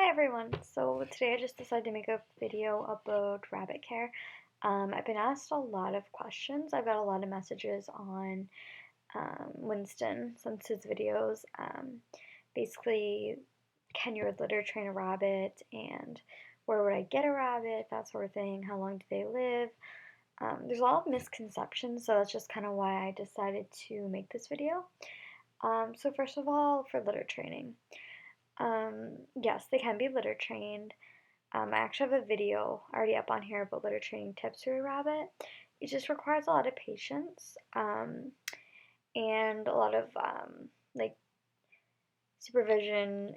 Hi everyone! So today I just decided to make a video about rabbit care. I've been asked a lot of questions. I've got a lot of messages on Winston since his videos. Basically, can you litter train a rabbit and where would I get a rabbit, that sort of thing, how long do they live? There's a lot of misconceptions, so that's just kind of why I decided to make this video. So first of all, for litter training. Yes, they can be litter trained. I actually have a video already up on here about litter training tips for a rabbit. It just requires a lot of patience and a lot of like supervision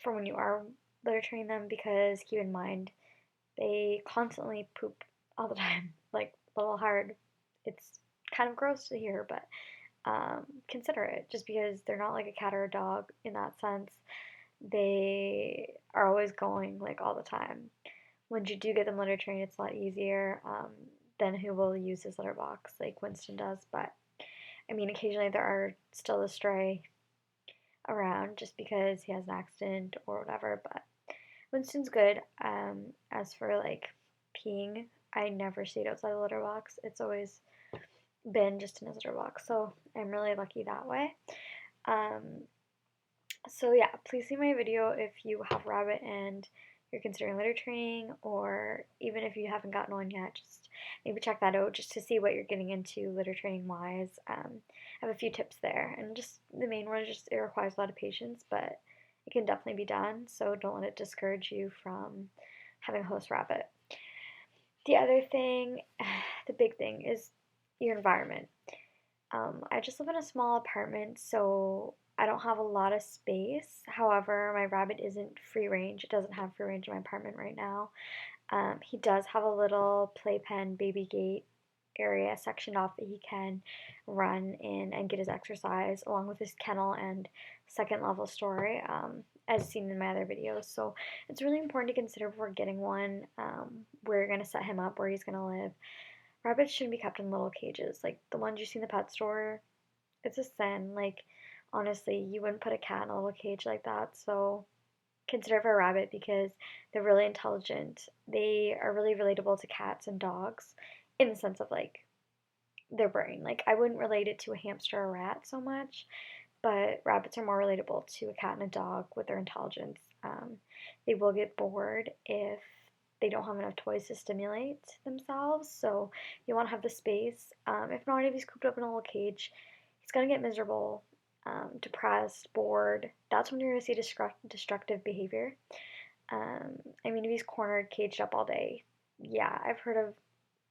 for when you are litter training them because keep in mind they constantly poop all the time, like a little hard. It's kind of gross to hear, but consider it just because they're not like a cat or a dog in that sense. They are always going like all the time. When you do get them litter trained, it's a lot easier than who will use his litter box like Winston does. But I mean, occasionally there are still a stray around just because he has an accident or whatever. But Winston's good. As for like peeing, I never see it outside the litter box. It's always been just in his litter box, so I'm really lucky that way. Um, So yeah, please see my video if you have rabbit and you're considering litter training, or even if you haven't gotten one yet, just maybe check that out just to see what you're getting into litter training wise. I have a few tips there, and just the main one is just it requires a lot of patience, but it can definitely be done. So don't let it discourage you from having a host rabbit. The other thing, the big thing, is your environment. I just live in a small apartment, so I don't have a lot of space. However, my rabbit isn't free range. It doesn't have free range in my apartment right now. He does have a little playpen baby gate area sectioned off that he can run in and get his exercise, along with his kennel and second level story, as seen in my other videos. So it's really important to consider before getting one where you're going to set him up, where he's going to live. Rabbits shouldn't be kept in little cages. Like the ones you see in the pet store, it's a sin. Like, honestly, you wouldn't put a cat in a little cage like that. So consider for a rabbit because they're really intelligent. They are really relatable to cats and dogs in the sense of like their brain. Like, I wouldn't relate it to a hamster or a rat so much, but rabbits are more relatable to a cat and a dog with their intelligence. They will get bored if they don't have enough toys to stimulate themselves, so you want to have the space. If not, if he's cooped up in a little cage, he's gonna get miserable, depressed, bored. That's when you're gonna see destructive behavior. I mean, if he's cornered, caged up all day, yeah, I've heard of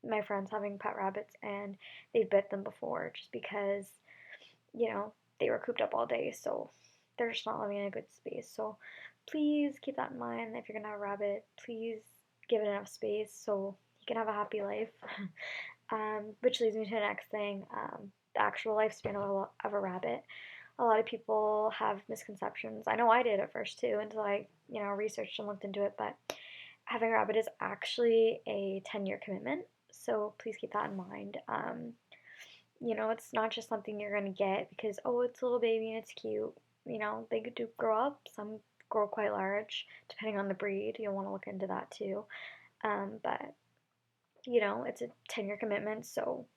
my friends having pet rabbits and they bit them before just because they were cooped up all day, so they're just not living in a good space. So please keep that in mind if you're gonna have a rabbit. Please give it enough space so you can have a happy life. Which leads me to the next thing, the actual lifespan of a rabbit. A lot of people have misconceptions. I know I did at first too until I, researched and looked into it, but having a rabbit is actually a 10-year commitment. So please keep that in mind. It's not just something you're gonna get because oh, it's a little baby and it's cute. They do grow up. Some grow quite large, depending on the breed. You'll want to look into that too. But it's a 10-year commitment, so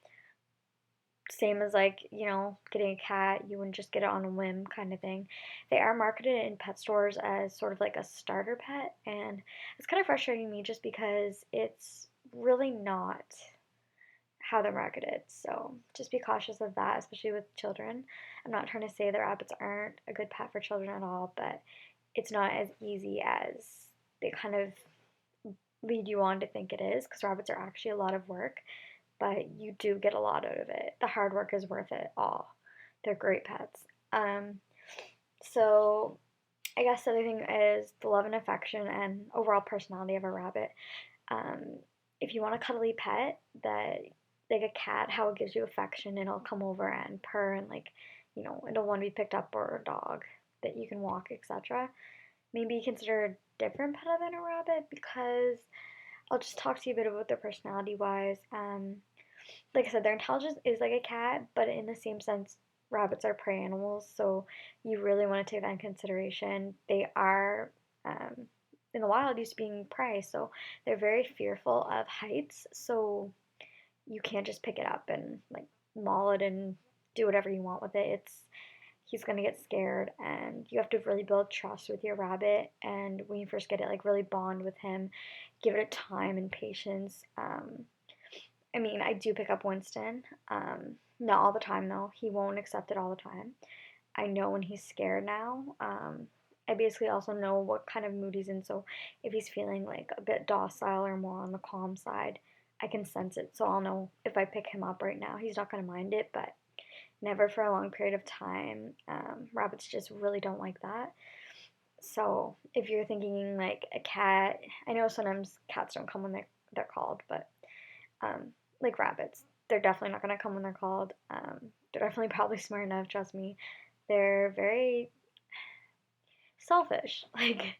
same as like getting a cat, you wouldn't just get it on a whim kind of thing. They are marketed in pet stores as sort of like a starter pet, and it's kind of frustrating me just because it's really not how they're marketed. So just be cautious of that, especially with children. I'm not trying to say that rabbits aren't a good pet for children at all, but it's not as easy as they kind of lead you on to think it is, because rabbits are actually a lot of work, but you do get a lot out of it. The hard work is worth it all. They're great pets. So I guess the other thing is the love and affection and overall personality of a rabbit. Um, if you want a cuddly pet that like a cat, how it gives you affection, it'll come over and purr and like, it'll want to be picked up, or a dog that you can walk, etc. Maybe consider a different pet than a rabbit because I'll just talk to you a bit about their personality wise. Like I said, their intelligence is like a cat, but in the same sense, rabbits are prey animals, so you really want to take that in consideration. They are in the wild used to being prey, so they're very fearful of heights. So you can't just pick it up and like maul it and do whatever you want with it. He's gonna get scared, and you have to really build trust with your rabbit. And when you first get it, like really bond with him, give it a time and patience. I mean, I do pick up Winston. Not all the time though. He won't accept it all the time. I know when he's scared now. I basically also know what kind of mood he's in. So if he's feeling like a bit docile or more on the calm side, I can sense it. So I'll know if I pick him up right now, he's not going to mind it, but never for a long period of time. Rabbits just really don't like that. So if you're thinking like a cat, I know sometimes cats don't come when they're called, but um, like rabbits, they're definitely not going to come when they're called. They're definitely probably smart enough, trust me. They're very selfish. Like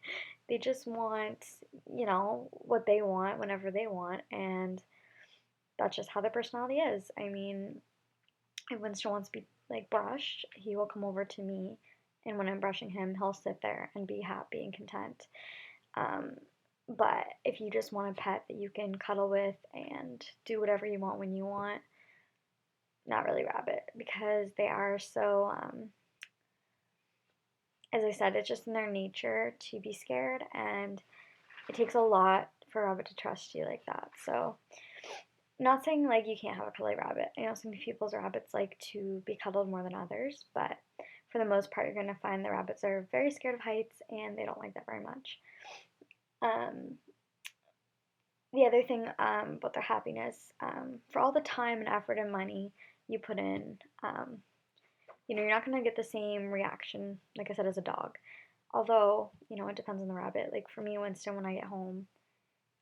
they just want, what they want whenever they want, and that's just how their personality is. I mean, if Winston wants to be like brushed, he will come over to me, and when I'm brushing him, he'll sit there and be happy and content. Um, but if you just want a pet that you can cuddle with and do whatever you want when you want, not really rabbit, because they are so as I said, it's just in their nature to be scared, and it takes a lot for a rabbit to trust you like that. So, not saying like you can't have a cuddly rabbit. I know some people's rabbits like to be cuddled more than others, but for the most part, you're going to find the rabbits are very scared of heights and they don't like that very much. Um, the other thing about their happiness, for all the time and effort and money you put in, you're not going to get the same reaction, like I said, as a dog. Although, it depends on the rabbit. Like for me, Winston, when I get home,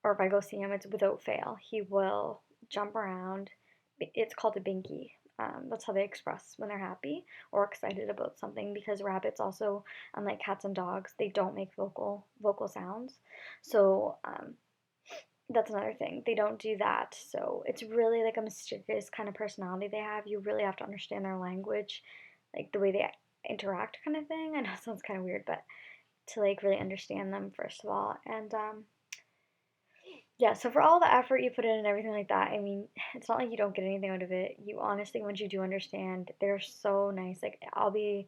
or if I go see him, it's without fail. He will jump around. It's called a binky. That's how they express when they're happy or excited about something, because rabbits also, unlike cats and dogs, they don't make vocal sounds. So that's another thing. They don't do that. So it's really like a mysterious kind of personality they have. You really have to understand their language, like the way they interact, kind of thing. I know it sounds kind of weird, but to like really understand them first of all. And yeah, so for all the effort you put in and everything like that, I mean, it's not like you don't get anything out of it. You honestly, once you do understand, they're so nice. Like I'll be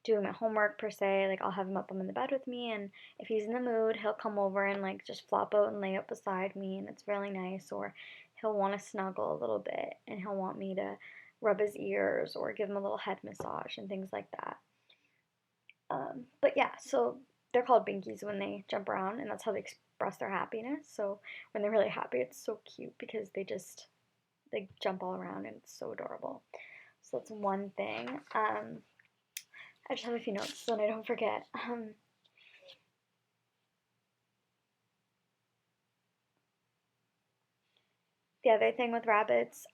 doing my homework per se, like I'll have him up in the bed with me, and if he's in the mood, he'll come over and like just flop out and lay up beside me, and it's really nice. Or he'll want to snuggle a little bit, and he'll want me to rub his ears or give him a little head massage and things like that. But yeah, so they're called binkies when they jump around, and that's how they express their happiness. So when they're really happy, it's so cute because they jump all around, and it's so adorable. So that's one thing. I just have a few notes so that I don't forget. The other thing with rabbits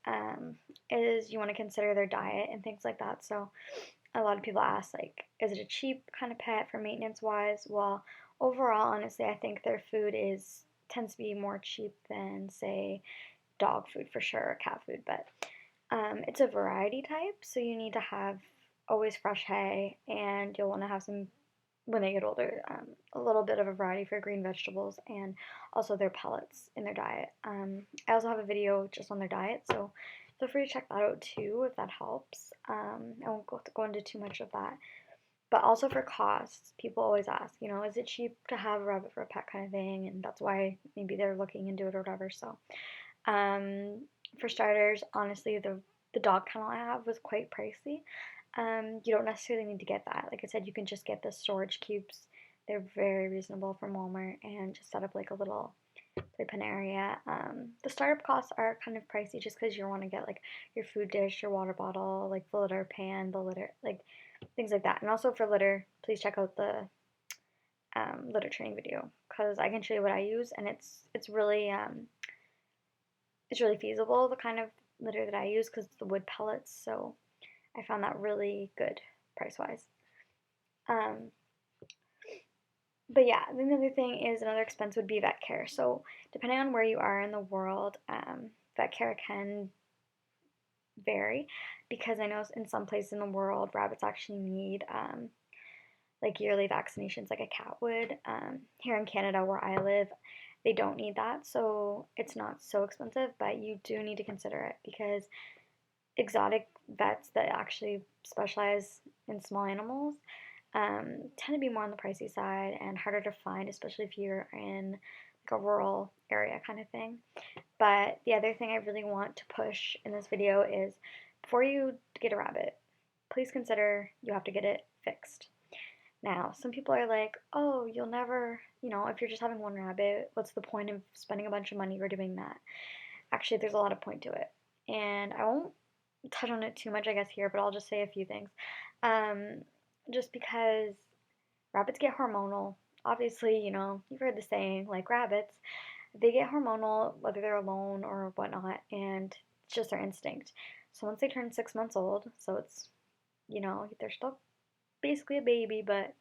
is you want to consider their diet and things like that. So a lot of people ask, like, is it a cheap kind of pet for maintenance wise? Well, overall, honestly, I think their food tends to be more cheap than, say, dog food for sure, or cat food. But it's a variety type, so you need to have always fresh hay, and you'll want to have some when they get older, a little bit of a variety for green vegetables and also their pellets in their diet. I also have a video just on their diet, so feel free to check that out too if that helps. I won't go into too much of that. But also for costs, people always ask, is it cheap to have a rabbit for a pet kind of thing? And that's why maybe they're looking into it or whatever. So, for starters, honestly, the dog kennel I have was quite pricey. You don't necessarily need to get that. Like I said, you can just get the storage cubes. They're very reasonable from Walmart, and just set up like a little playpen area. The startup costs are kind of pricey just because you want to get like your food dish, your water bottle, like the litter pan, the litter, like things like that. And also for litter, please check out the litter training video, because I can show you what I use, and it's really feasible, the kind of litter that I use, because it's the wood pellets. So I found that really good price wise. Um, but yeah, then the other thing is another expense would be vet care. So depending on where you are in the world, vet care can vary, because I know in some places in the world rabbits actually need like yearly vaccinations like a cat would. Here in Canada where I live, they don't need that, so it's not so expensive, but you do need to consider it because exotic vets that actually specialize in small animals tend to be more on the pricey side and harder to find, especially if you're in like a rural area kind of thing. But the other thing I really want to push in this video is before you get a rabbit, please consider you have to get it fixed. Now, some people are like, oh, you'll never, if you're just having one rabbit, what's the point of spending a bunch of money or doing that? Actually, there's a lot of point to it. And I won't touch on it too much, I guess, here, but I'll just say a few things. Just because rabbits get hormonal. Obviously, you've heard the saying, like rabbits, they get hormonal whether they're alone or whatnot, and it's just their instinct. So once they turn 6 months old, so it's, they're still basically a baby, but,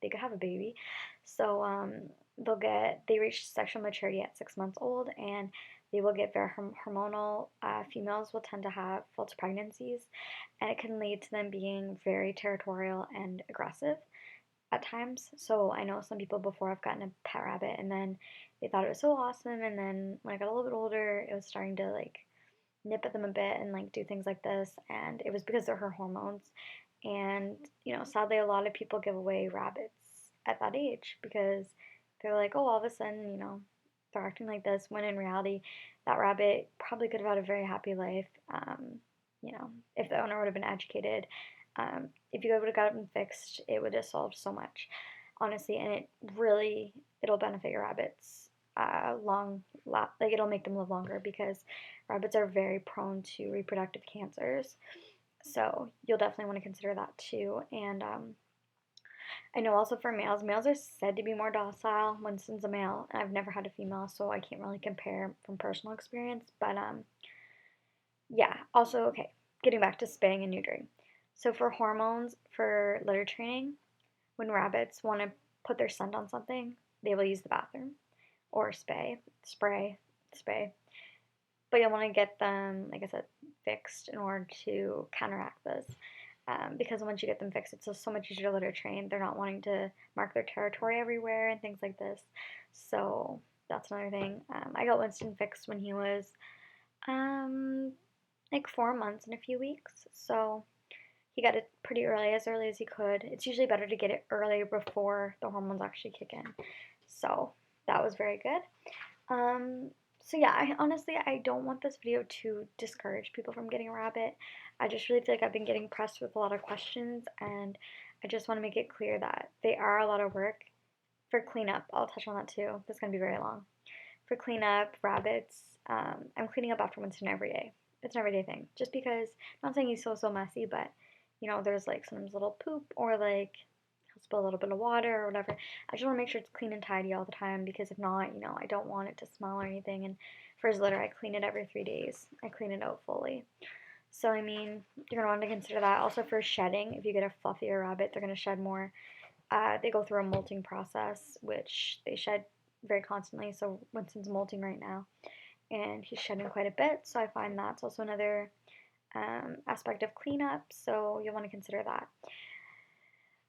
they could have a baby. So they reach sexual maturity at 6 months old, and they will get very hormonal. Females will tend to have false pregnancies, and it can lead to them being very territorial and aggressive at times. So I know some people before I've gotten a pet rabbit, and then they thought it was so awesome, and then when I got a little bit older, it was starting to like nip at them a bit and like do things like this, and it was because of her hormones. And sadly, a lot of people give away rabbits at that age because they're like, oh, all of a sudden, they're acting like this, when in reality, that rabbit probably could have had a very happy life, if the owner would have been educated. If you would have got them fixed, it would have solved so much, honestly, and it'll benefit your rabbits it'll make them live longer because rabbits are very prone to reproductive cancers. So you'll definitely want to consider that too. And I know also for males are said to be more docile. Winston's a male, and I've never had a female, so I can't really compare from personal experience. But yeah. Also, okay, getting back to spaying and neutering. So for hormones, for litter training, when rabbits want to put their scent on something, they will use the bathroom or spray. But you'll want to get them, like I said, fixed in order to counteract this. Because once you get them fixed, it's so much easier to litter train. They're not wanting to mark their territory everywhere and things like this. So that's another thing. I got Winston fixed when he was like 4 months and a few weeks. So he got it pretty early as he could. It's usually better to get it early before the hormones actually kick in. So that was very good. So yeah, I don't want this video to discourage people from getting a rabbit. I just really feel like I've been getting pressed with a lot of questions, and I just want to make it clear that they are a lot of work. For cleanup, I'll touch on that too. This is going to be very long. For cleanup, rabbits, I'm cleaning up after Winston every day. It's an everyday thing. Just because, I'm not saying he's so messy, but, there's like sometimes little poop or like he'll spill a little bit of water or whatever. I just want to make sure it's clean and tidy all the time because if not, I don't want it to smell or anything. And for his litter, I clean it every 3 days. I clean it out fully. So, you're going to want to consider that. Also for shedding, if you get a fluffier rabbit, they're going to shed more. They go through a molting process, which they shed very constantly. So Winston's molting right now, and he's shedding quite a bit. So I find that's also another aspect of cleanup. So you'll want to consider that.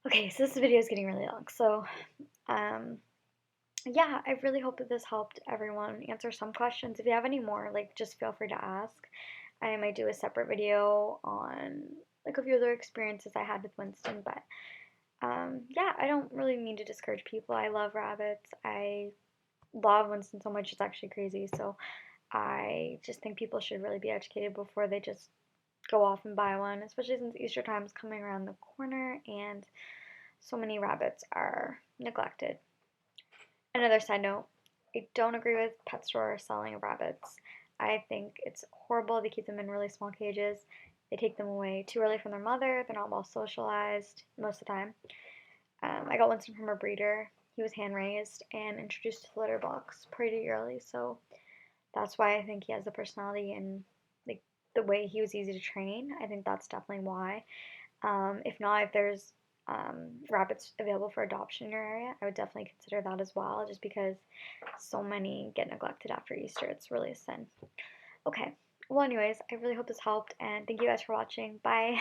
Okay, so this video is getting really long. So yeah, I really hope that this helped everyone answer some questions. If you have any more, like just feel free to ask. I might do a separate video on like a few other experiences I had with Winston, but yeah, I don't really mean to discourage people. I love rabbits. I love Winston so much, it's actually crazy. So I just think people should really be educated before they just go off and buy one, especially since Easter time is coming around the corner and so many rabbits are neglected. Another side note, I don't agree with pet store selling of rabbits. I think it's horrible. They keep them in really small cages. They take them away too early from their mother. They're not well socialized most of the time. I got Winston from a breeder. He was hand raised and introduced to the litter box pretty early, so that's why I think he has the personality and like the way he was easy to train. I think that's definitely why. If not, if there's rabbits available for adoption in your area, I would definitely consider that as well, just because so many get neglected after Easter. It's really a sin. Okay, well anyways, I really hope this helped, and thank you guys for watching. Bye!